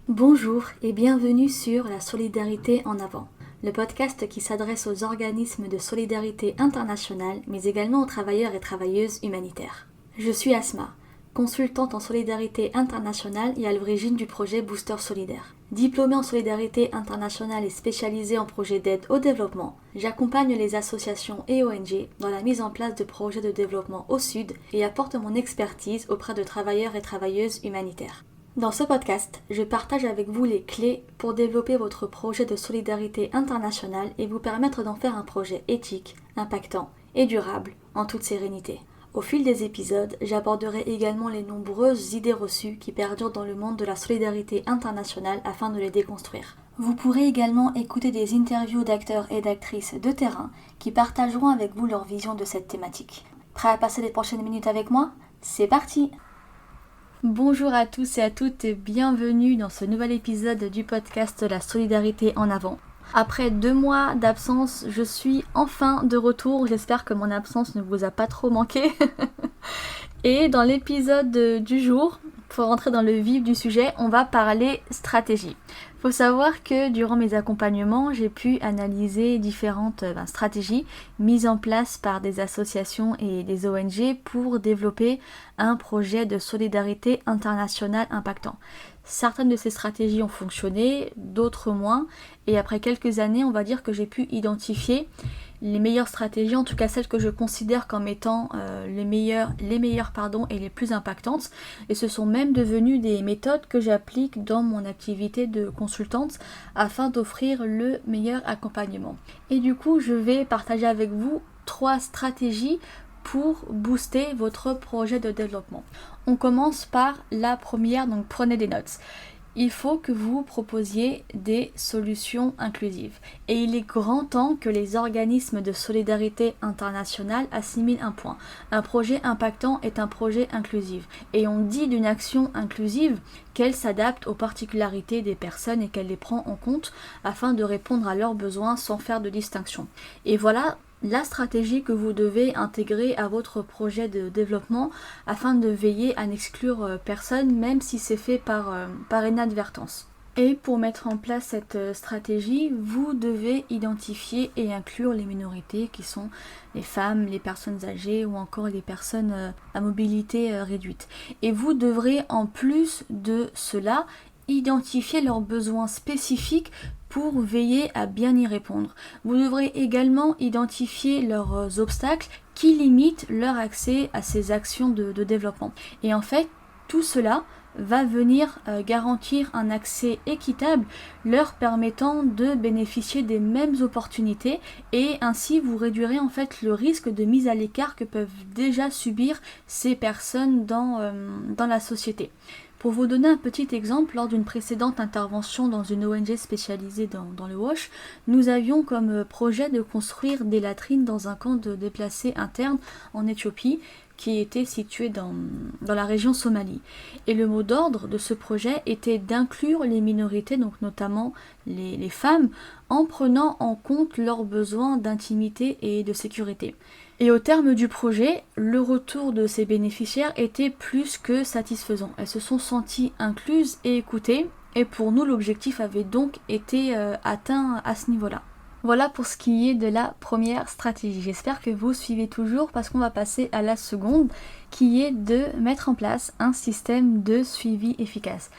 Bonjour et bienvenue sur La Solidarité en avant, le podcast qui s'adresse aux organismes de solidarité internationale, mais également aux travailleurs et travailleuses humanitaires. Je suis Asma, consultante en solidarité internationale et à l'origine du projet Booster Solidaire. Diplômée en solidarité internationale et spécialisée en projets d'aide au développement, j'accompagne les associations et ONG dans la mise en place de projets de développement au Sud et apporte mon expertise auprès de travailleurs et travailleuses humanitaires. Dans ce podcast, je partage avec vous les clés pour développer votre projet de solidarité internationale et vous permettre d'en faire un projet éthique, impactant et durable en toute sérénité. Au fil des épisodes, j'aborderai également les nombreuses idées reçues qui perdurent dans le monde de la solidarité internationale afin de les déconstruire. Vous pourrez également écouter des interviews d'acteurs et d'actrices de terrain qui partageront avec vous leur vision de cette thématique. Prêt à passer les prochaines minutes avec moi ? C'est parti! Bonjour à tous et à toutes et bienvenue dans ce nouvel épisode du podcast La Solidarité en avant. Après 2 mois d'absence, je suis enfin de retour. J'espère que mon absence ne vous a pas trop manqué. Et dans l'épisode du jour, pour rentrer dans le vif du sujet, on va parler stratégie. Il faut savoir que durant mes accompagnements, j'ai pu analyser différentes stratégies mises en place par des associations et des ONG pour développer un projet de solidarité internationale impactant. Certaines de ces stratégies ont fonctionné, d'autres moins, et après quelques années, on va dire que j'ai pu identifier les meilleures stratégies, en tout cas celles que je considère comme étant les meilleures et les plus impactantes. Et ce sont même devenues des méthodes que j'applique dans mon activité de consultante afin d'offrir le meilleur accompagnement. Et du coup, je vais partager avec vous 3 stratégies pour booster votre projet de développement. On commence par la première, donc prenez des notes. Il faut que vous proposiez des solutions inclusives. Et il est grand temps que les organismes de solidarité internationale assimilent un point. Un projet impactant est un projet inclusif. Et on dit d'une action inclusive qu'elle s'adapte aux particularités des personnes et qu'elle les prend en compte afin de répondre à leurs besoins sans faire de distinction. Et voilà la stratégie que vous devez intégrer à votre projet de développement afin de veiller à n'exclure personne, même si c'est fait par inadvertance. Et pour mettre en place cette stratégie, vous devez identifier et inclure les minorités qui sont les femmes, les personnes âgées ou encore les personnes à mobilité réduite. Et vous devrez en plus de cela identifier leurs besoins spécifiques pour veiller à bien y répondre. Vous devrez également identifier leurs obstacles qui limitent leur accès à ces actions de développement. Et en fait, tout cela va venir garantir un accès équitable leur permettant de bénéficier des mêmes opportunités et ainsi vous réduirez en fait le risque de mise à l'écart que peuvent déjà subir ces personnes dans la société. Pour vous donner un petit exemple, lors d'une précédente intervention dans une ONG spécialisée dans le WASH, nous avions comme projet de construire des latrines dans un camp de déplacés internes en Éthiopie qui était situé dans la région Somalie. Et le mot d'ordre de ce projet était d'inclure les minorités, donc notamment les femmes, en prenant en compte leurs besoins d'intimité et de sécurité. Et au terme du projet, le retour de ces bénéficiaires était plus que satisfaisant. Elles se sont senties incluses et écoutées, et pour nous l'objectif avait donc été atteint à ce niveau-là. Voilà pour ce qui est de la première stratégie. J'espère que vous suivez toujours parce qu'on va passer à la seconde qui est de mettre en place un système de suivi efficace.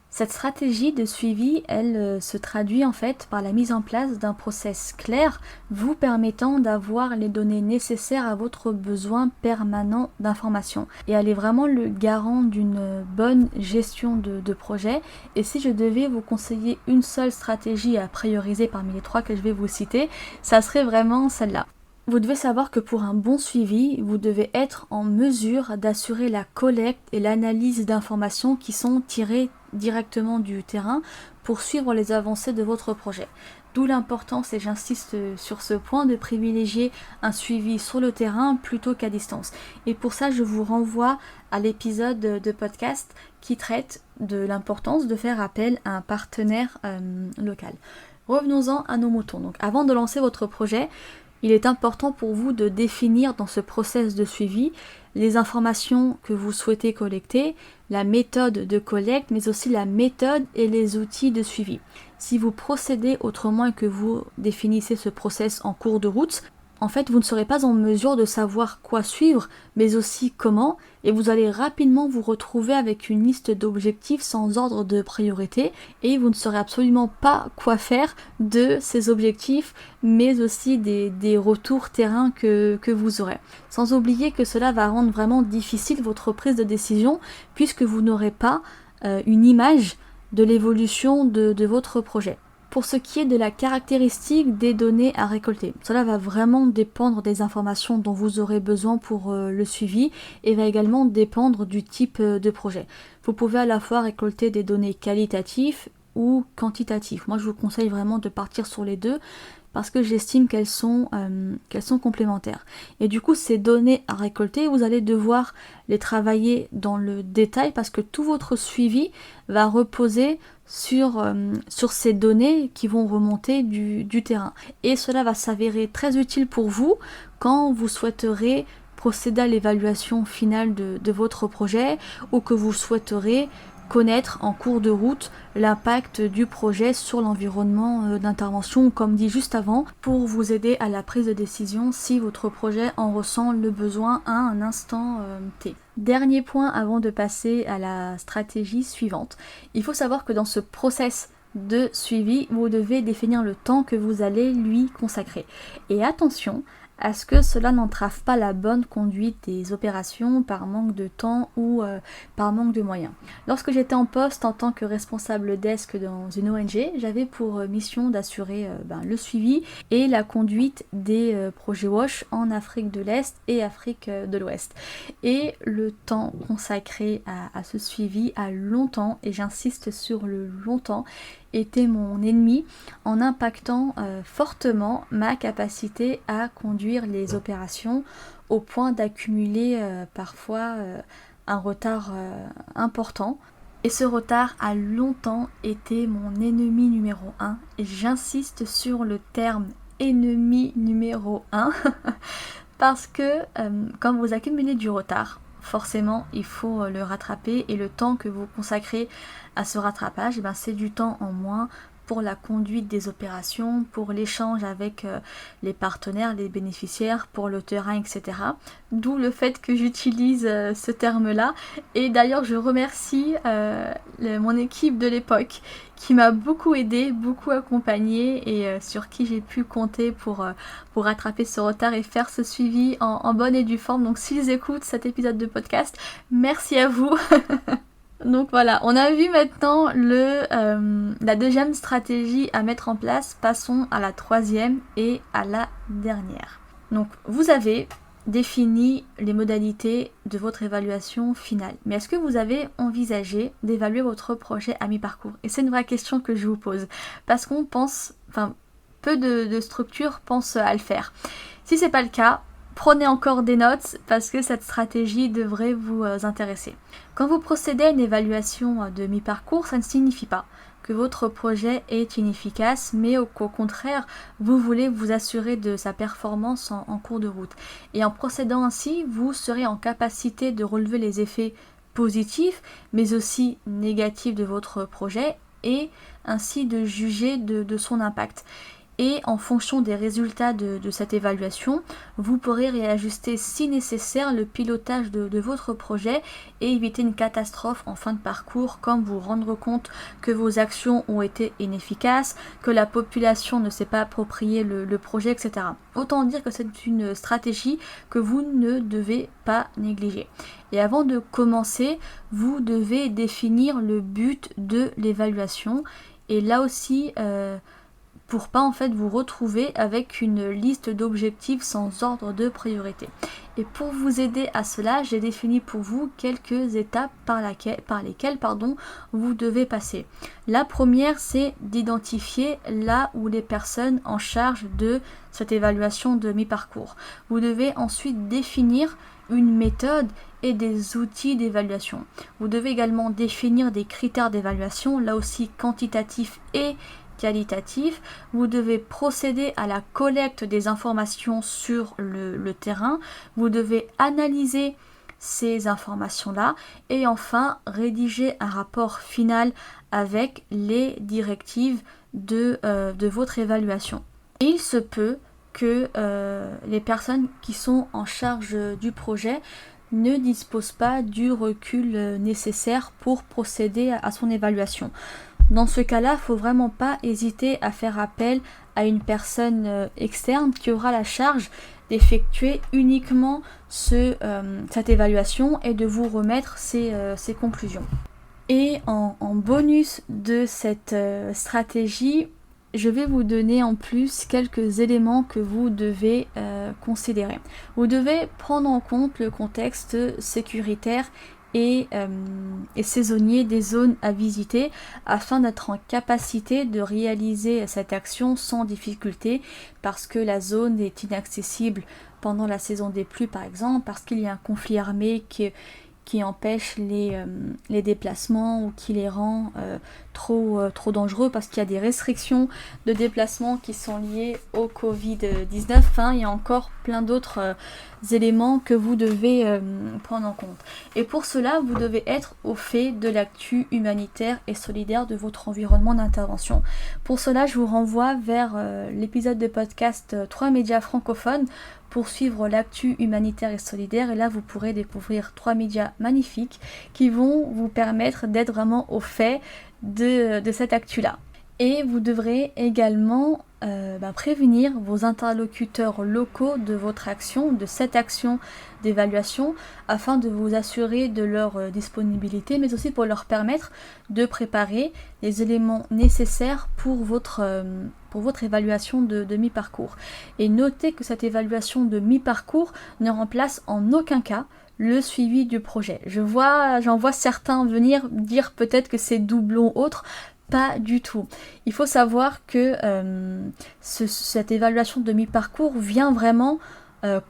Cette stratégie de suivi, elle se traduit en fait par la mise en place d'un process clair vous permettant d'avoir les données nécessaires à votre besoin permanent d'information. Et elle est vraiment le garant d'une bonne gestion de projet. Et si je devais vous conseiller une seule stratégie à prioriser parmi les 3 que je vais vous citer, ça serait vraiment celle-là. Vous devez savoir que pour un bon suivi, vous devez être en mesure d'assurer la collecte et l'analyse d'informations qui sont tirées directement du terrain pour suivre les avancées de votre projet. D'où l'importance, et j'insiste sur ce point, de privilégier un suivi sur le terrain plutôt qu'à distance. Et pour ça, je vous renvoie à l'épisode de podcast qui traite de l'importance de faire appel à un partenaire local. Revenons-en à nos moutons. Donc, avant de lancer votre projet, Il est important pour vous de définir dans ce process de suivi les informations que vous souhaitez collecter, la méthode de collecte, mais aussi la méthode et les outils de suivi. Si vous procédez autrement et que vous définissez ce process en cours de route, en fait, vous ne serez pas en mesure de savoir quoi suivre, mais aussi comment, et vous allez rapidement vous retrouver avec une liste d'objectifs sans ordre de priorité, et vous ne saurez absolument pas quoi faire de ces objectifs, mais aussi des retours terrain que vous aurez. Sans oublier que cela va rendre vraiment difficile votre prise de décision, puisque vous n'aurez pas une image de l'évolution de votre projet. Pour ce qui est de la caractéristique des données à récolter, cela va vraiment dépendre des informations dont vous aurez besoin pour le suivi et va également dépendre du type de projet. Vous pouvez à la fois récolter des données qualitatives ou quantitatives. Moi, je vous conseille vraiment de partir sur les deux parce que j'estime qu'elles sont complémentaires. Et du coup, ces données à récolter, vous allez devoir les travailler dans le détail parce que tout votre suivi va reposer sur ces données qui vont remonter du terrain. Et cela va s'avérer très utile pour vous quand vous souhaiterez procéder à l'évaluation finale de votre projet ou que vous souhaiterez connaître en cours de route l'impact du projet sur l'environnement d'intervention, comme dit juste avant, pour vous aider à la prise de décision si votre projet en ressent le besoin à un instant T. Dernier point avant de passer à la stratégie suivante. Il faut savoir que dans ce process de suivi, vous devez définir le temps que vous allez lui consacrer. Et attention à ce que cela n'entrave pas la bonne conduite des opérations par manque de temps ou par manque de moyens. Lorsque j'étais en poste en tant que responsable desk dans une ONG, j'avais pour mission d'assurer le suivi et la conduite des projets WASH en Afrique de l'Est et Afrique de l'Ouest. Et le temps consacré à ce suivi a longtemps, et j'insiste sur le longtemps, était mon ennemi en impactant fortement ma capacité à conduire les opérations au point d'accumuler parfois un retard important. Et ce retard a longtemps été mon ennemi numéro 1. Et j'insiste sur le terme ennemi numéro 1 parce que quand vous accumulez du retard, forcément il faut le rattraper et le temps que vous consacrez à ce rattrapage, c'est du temps en moins pour la conduite des opérations, pour l'échange avec les partenaires, les bénéficiaires, pour le terrain, etc. D'où le fait que j'utilise ce terme-là. Et d'ailleurs, je remercie mon équipe de l'époque qui m'a beaucoup aidée, beaucoup accompagnée et sur qui j'ai pu compter pour rattraper ce retard et faire ce suivi en bonne et due forme. Donc s'ils écoutent cet épisode de podcast, merci à vous. Donc voilà, on a vu maintenant la deuxième stratégie à mettre en place. Passons à la troisième et à la dernière. Donc vous avez défini les modalités de votre évaluation finale. Mais est-ce que vous avez envisagé d'évaluer votre projet à mi-parcours ? Et c'est une vraie question que je vous pose. Parce qu'on pense, peu de structures pensent à le faire. Si c'est pas le cas, prenez encore des notes parce que cette stratégie devrait vous intéresser. Quand vous procédez à une évaluation de mi-parcours, ça ne signifie pas que votre projet est inefficace, mais qu'au contraire, vous voulez vous assurer de sa performance en cours de route. Et en procédant ainsi, vous serez en capacité de relever les effets positifs, mais aussi négatifs de votre projet et ainsi de juger de son impact. Et en fonction des résultats de cette évaluation, vous pourrez réajuster si nécessaire le pilotage de votre projet et éviter une catastrophe en fin de parcours, comme vous rendre compte que vos actions ont été inefficaces, que la population ne s'est pas approprié le projet, etc. Autant dire que c'est une stratégie que vous ne devez pas négliger. Et avant de commencer, vous devez définir le but de l'évaluation. Et là aussi, pour pas vous retrouver avec une liste d'objectifs sans ordre de priorité. Et pour vous aider à cela, j'ai défini pour vous quelques étapes par lesquelles vous devez passer. La première, c'est d'identifier là où les personnes en charge de cette évaluation de mi-parcours. Vous devez ensuite définir une méthode et des outils d'évaluation. Vous devez également définir des critères d'évaluation, là aussi quantitatifs et qualitatif, vous devez procéder à la collecte des informations sur le terrain, vous devez analyser ces informations-là et enfin rédiger un rapport final avec les directives de votre évaluation. Et il se peut que les personnes qui sont en charge du projet ne disposent pas du recul nécessaire pour procéder à son évaluation. Dans ce cas-là, il ne faut vraiment pas hésiter à faire appel à une personne externe qui aura la charge d'effectuer uniquement cette évaluation et de vous remettre ses conclusions. Et en bonus de cette stratégie, je vais vous donner en plus quelques éléments que vous devez considérer. Vous devez prendre en compte le contexte sécuritaire et saisonnier des zones à visiter afin d'être en capacité de réaliser cette action sans difficulté parce que la zone est inaccessible pendant la saison des pluies par exemple, parce qu'il y a un conflit armé qui empêche les déplacements ou qui les rend trop dangereux parce qu'il y a des restrictions de déplacement qui sont liées au Covid-19. Enfin, il y a encore plein d'autres éléments que vous devez prendre en compte. Et pour cela, vous devez être au fait de l'actu humanitaire et solidaire de votre environnement d'intervention. Pour cela, je vous renvoie vers l'épisode de podcast 3 médias francophones pour suivre l'actu humanitaire et solidaire. Et là, vous pourrez découvrir 3 médias magnifiques qui vont vous permettre d'être vraiment au fait de cette actu-là. Et vous devrez également prévenir vos interlocuteurs locaux de votre action, de cette action d'évaluation, afin de vous assurer de leur disponibilité, mais aussi pour leur permettre de préparer les éléments nécessaires pour votre évaluation de mi-parcours. Et notez que cette évaluation de mi-parcours ne remplace en aucun cas le suivi du projet. J'en vois certains venir dire peut-être que c'est doublon autre. Pas du tout. Il faut savoir que cette évaluation de mi-parcours vient vraiment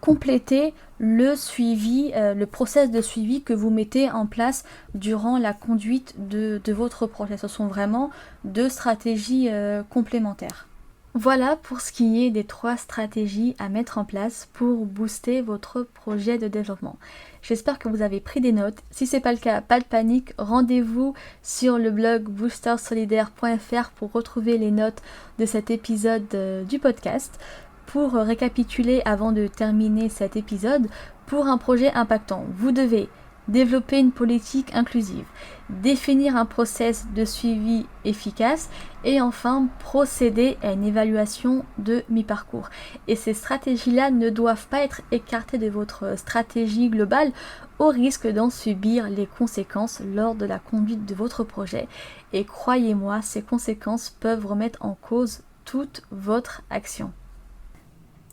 compléter le suivi, le process de suivi que vous mettez en place durant la conduite de votre projet. Ce sont vraiment 2 stratégies complémentaires. Voilà pour ce qui est des 3 stratégies à mettre en place pour booster votre projet de développement. J'espère que vous avez pris des notes. Si ce n'est pas le cas, pas de panique, rendez-vous sur le blog boostersolidaire.fr pour retrouver les notes de cet épisode du podcast. Pour récapituler avant de terminer cet épisode, pour un projet impactant, vous devez développer une politique inclusive, définir un process de suivi efficace et enfin procéder à une évaluation de mi-parcours. Et ces stratégies-là ne doivent pas être écartées de votre stratégie globale au risque d'en subir les conséquences lors de la conduite de votre projet. Et croyez-moi, ces conséquences peuvent remettre en cause toute votre action.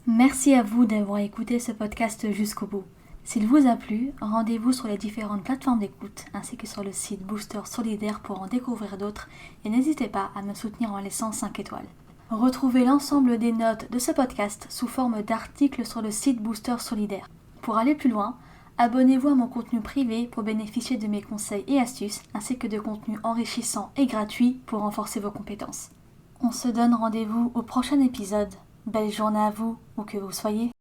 Merci à vous d'avoir écouté ce podcast jusqu'au bout. S'il vous a plu, rendez-vous sur les différentes plateformes d'écoute ainsi que sur le site Booster Solidaire pour en découvrir d'autres et n'hésitez pas à me soutenir en laissant 5 étoiles. Retrouvez l'ensemble des notes de ce podcast sous forme d'articles sur le site Booster Solidaire. Pour aller plus loin, abonnez-vous à mon contenu privé pour bénéficier de mes conseils et astuces ainsi que de contenus enrichissants et gratuits pour renforcer vos compétences. On se donne rendez-vous au prochain épisode. Belle journée à vous, où que vous soyez.